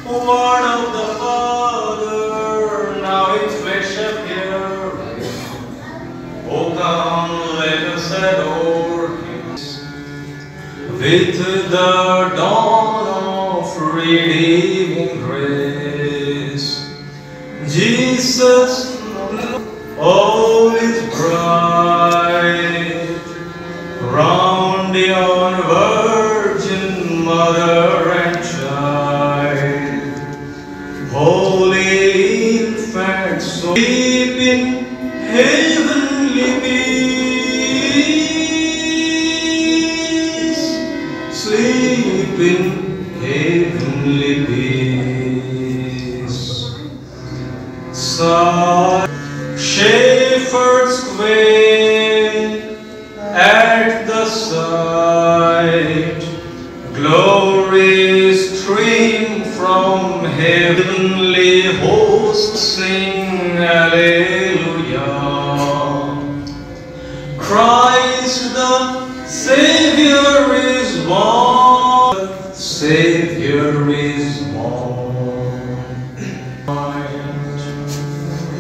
Word of the Father, now its flesh appear. O come, let us adore Him. With the dawn of redeeming grace, Jesus, all is bright, round yon Virgin Mother and Child, Holy Infant, so deep in heavenly peace, sleep in heavenly peace. Shepherds quail at the sight, glory stream from heavenly hosts sing Alleluia. Christ the Savior is born, Savior is born.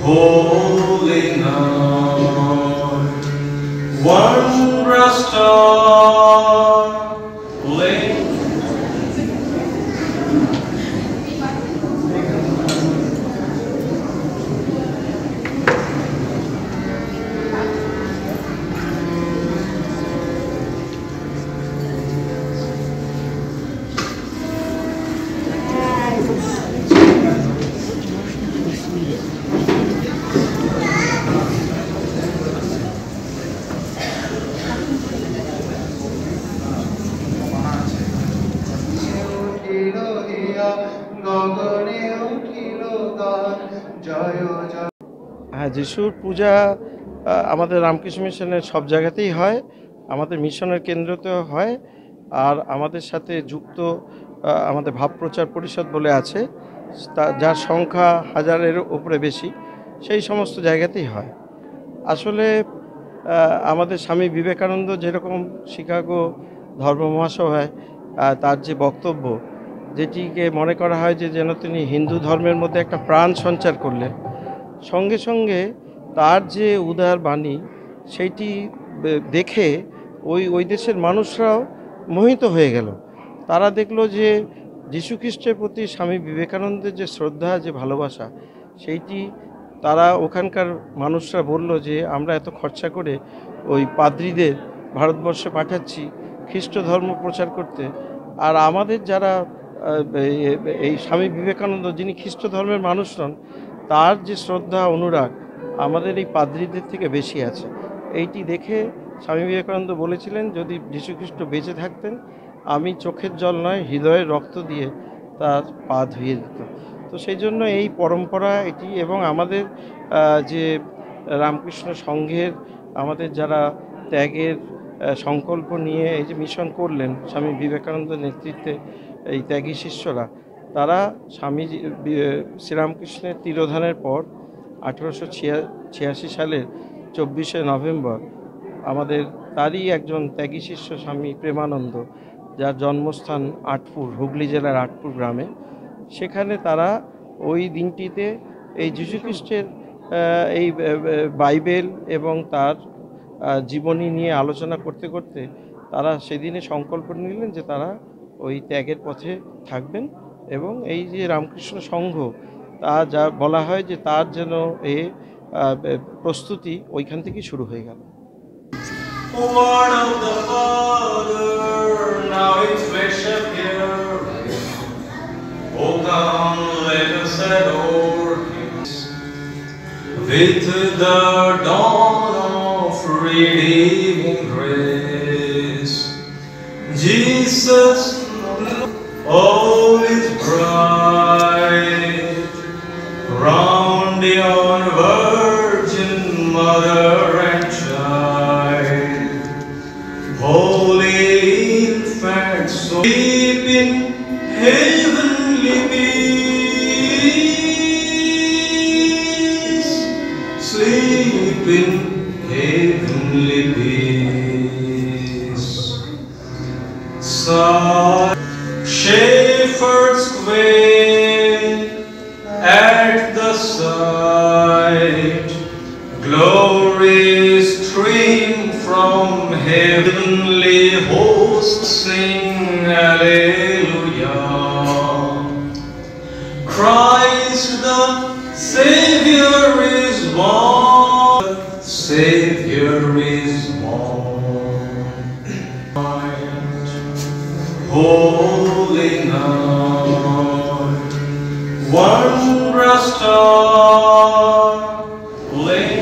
Holy night, wondrous star, link. হ্যাঁ, যিশুর পূজা আমাদের রামকৃষ্ণ মিশনের সব জায়গাতেই হয়, আমাদের মিশনের কেন্দ্রতেও হয়, আর আমাদের সাথে যুক্ত আমাদের ভাব প্রচার পরিষদ বলে আছে, যার সংখ্যা হাজারের উপরে বেশি, সেই সমস্ত জায়গাতেই হয়। আসলে আমাদের স্বামী বিবেকানন্দ যেরকম শিকাগো ধর্ম মহাসভায় তার যে বক্তব্য, যেটিকে মনে করা হয় যে যেন তিনি হিন্দু ধর্মের মধ্যে একটা প্রাণ সঞ্চার করলেন, সঙ্গে সঙ্গে তার যে উদার বাণী সেইটি দেখে ওই দেশের মানুষরাও মোহিত হয়ে গেল। তারা দেখলো যে যীশুখ্রিস্টের প্রতি স্বামী বিবেকানন্দের যে শ্রদ্ধা, যে ভালোবাসা, সেইটি তারা ওখানকার মানুষরা বলল যে আমরা এত খরচা করে ওই পাদ্রীদের ভারতবর্ষে পাঠাচ্ছি খ্রিস্ট ধর্ম প্রচার করতে, আর আমাদের যারা এই স্বামী বিবেকানন্দ, যিনি খ্রিস্ট ধর্মের মানুষ নন, তার যে শ্রদ্ধা অনুরাগ আমাদের এই পাদ্রীদের থেকে বেশি আছে। এইটি দেখে স্বামী বিবেকানন্দ বলেছিলেন, যদি যীশুখ্রিস্ট বেঁচে থাকতেন আমি চোখের জল নয় হৃদয়ের রক্ত দিয়ে তার পা ধুয়ে দিত। তো সেই জন্য এই পরম্পরা এটি, এবং আমাদের যে রামকৃষ্ণ সংঘের আমাদের যারা ত্যাগের সংকল্প নিয়ে এই যে মিশন করলেন স্বামী বিবেকানন্দের নেতৃত্বে, এই ত্যাগী শিষ্যরা, তারা স্বামী শ্রীরামকৃষ্ণের তিরোধানের পর 1886 সালের 24শে নভেম্বর আমাদের তারই একজন ত্যাগী শিষ্য স্বামী প্রেমানন্দ, যার জন্মস্থান আটপুর, হুগলি জেলার আটপুর গ্রামে, সেখানে তারা ওই দিনটিতে এই যীশুখ্রিস্টের এই বাইবেল এবং তার জীবনী নিয়ে আলোচনা করতে করতে তারা সেদিনে সংকল্প নিলেন যে তারা ওই ত্যাগের পথে থাকবেন, এবং এই যে রামকৃষ্ণ সংঘ, তা যা বলা হয় যে তার যেন এই প্রস্তুতি ওইখান থেকেই শুরু হয়ে গেল। Word of the Father, now its flesh appear. O come, let us adore Him. With the dawn of redeeming grace, Jesus, all is bright, round yon Virgin Mother and Child, Holy Infant, so deep in heavenly peace, sleep in heavenly peace. Shepherds quail Christ the Savior is born. Savior is born. Holy night, wondrous star, late.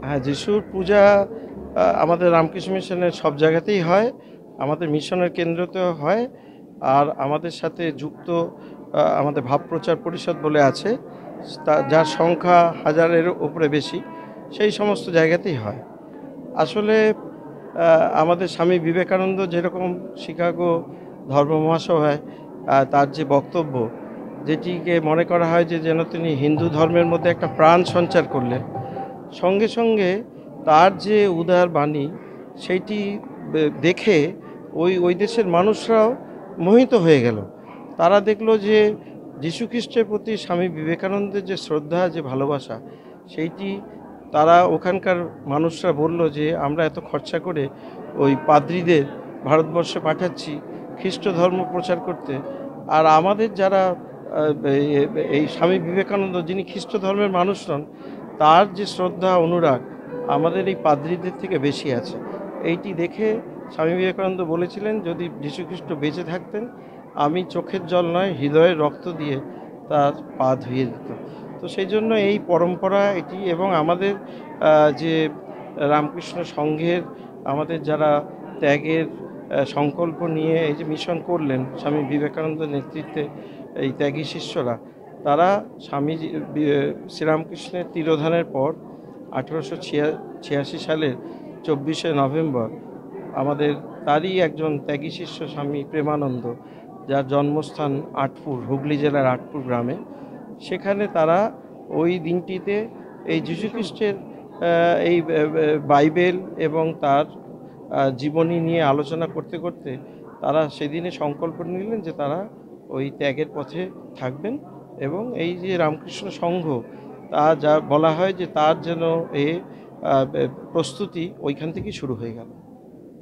হ্যাঁ, যিশুর পূজা আমাদের রামকৃষ্ণ মিশনের সব জায়গাতেই হয়, আমাদের মিশনের কেন্দ্রতেও হয়, আর আমাদের সাথে যুক্ত আমাদের ভাব প্রচার পরিষদ বলে আছে, যার সংখ্যা হাজারের উপরে বেশি, সেই সমস্ত জায়গাতেই হয়। আসলে আমাদের স্বামী বিবেকানন্দ যেরকম শিকাগো ধর্ম মহাসভায় তার যে বক্তব্য, যেটিকে মনে করা হয় যে যেন তিনি হিন্দু ধর্মের মধ্যে একটা প্রাণ সঞ্চার করলেন, সঙ্গে সঙ্গে তার যে উদার বাণী সেইটি দেখে ওই দেশের মানুষরাও মোহিত হয়ে গেল। তারা দেখলো যে যীশুখ্রিস্টের প্রতি স্বামী বিবেকানন্দের যে শ্রদ্ধা, যে ভালোবাসা, সেইটি তারা ওখানকার মানুষরা বলল যে আমরা এত খরচা করে ওই পাদ্রীদের ভারতবর্ষে পাঠাচ্ছি খ্রিস্ট ধর্ম প্রচার করতে, আর আমাদের যারা এই স্বামী বিবেকানন্দ, যিনি খ্রিস্ট ধর্মের মানুষ নন, তার যে শ্রদ্ধা অনুরাগ আমাদের এই পাদ্রীদের থেকে বেশি আছে। এইটি দেখে স্বামী বিবেকানন্দ বলেছিলেন, যদি যীশুখ্রিস্ট বেঁচে থাকতেন আমি চোখের জল নয় হৃদয়ের রক্ত দিয়ে তার পা ধুয়ে দিতাম। তো সেই জন্য এই পরম্পরা এটি, এবং আমাদের যে রামকৃষ্ণ সংঘের আমাদের যারা ত্যাগের সংকল্প নিয়ে এই যে মিশন করলেন স্বামী বিবেকানন্দের নেতৃত্বে, এই ত্যাগী শিষ্যরা, তারা স্বামী শ্রীরামকৃষ্ণের তিরোধানের পর 1886 সালের 24শে নভেম্বর আমাদের তারই একজন ত্যাগী শিষ্য স্বামী প্রেমানন্দ, যার জন্মস্থান আটপুর, হুগলি জেলার আটপুর গ্রামে, সেখানে তারা ওই দিনটিতে এই যীশুখ্রিস্টের এই বাইবেল এবং তার জীবনী নিয়ে আলোচনা করতে করতে তারা সেদিনে সংকল্প নিলেন যে তারা ওই ত্যাগের পথে থাকবেন, এবং এই যে রামকৃষ্ণ সংঘ, তা যা বলা হয় যে তার যেন প্রস্তুতি ওইখান থেকেই শুরু হয়ে গেল।